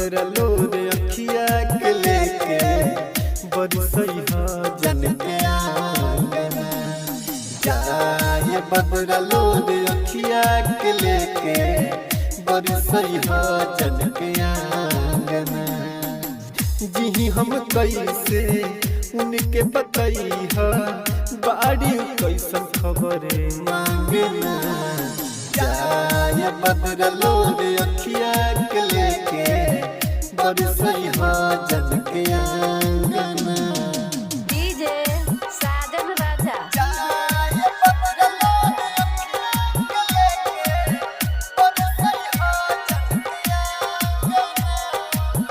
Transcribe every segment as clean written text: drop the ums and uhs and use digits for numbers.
बदरलो रे अखिया के लेके बरसैया जन के आंगना जाए बदरलो रे अखिया के लेके बरसैया जन के आंगना जी हम कैसे उनके बतैया बाड़ी कैसन खबर मांगना जाए बदरलो रे अखिया के लेके बरसैया जन के आंगना डीजे साजन राजा जाए बदरलो रे अखिया के लेके बरसैया जन के आंगना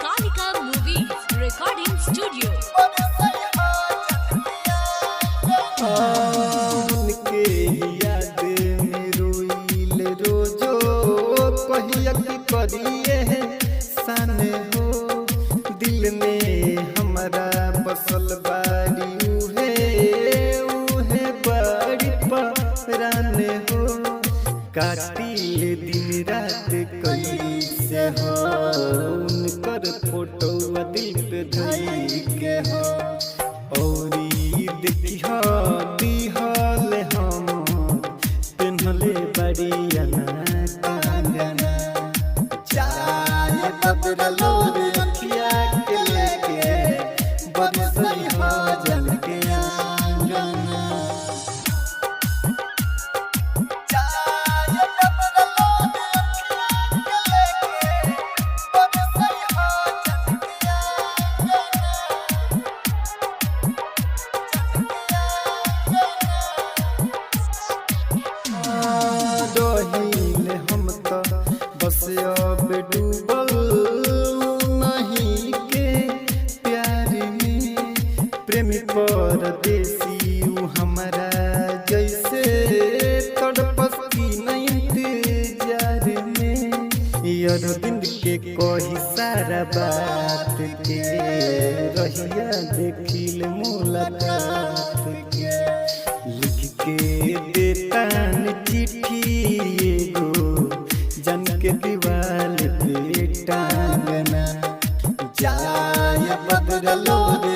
कालिका मूवीज रिकॉर्डिंग स्टूडियो उनके याद में रोइल रोजो कहिया की करिए सन हो दिल में हमारा बसल बाड़ी उहे बड़ी परान हो काटिल दिन रात कैसे हो उनकर फोटो दिल पे धई के हो औरी देखिया दिहल हम पेन्हले बड़िया कंगना चाय बदरलो रे अखिया के लेके बरसैया जन के आंगना चाय बदरलो रे अखिया के लेके बरसैया जन के डोहिल हम तो बस अब डूबल नहीं के प्यार में प्रेमी परदेसी हमारा जैसे तड़पस की नहीं इंतजार में यार दिन के कोई सारा बात के रहिया देखिल मुलाकात के लिख के देतान चिट्ठी एगो जन के दीवार पे टांगना जाए बदरलो रे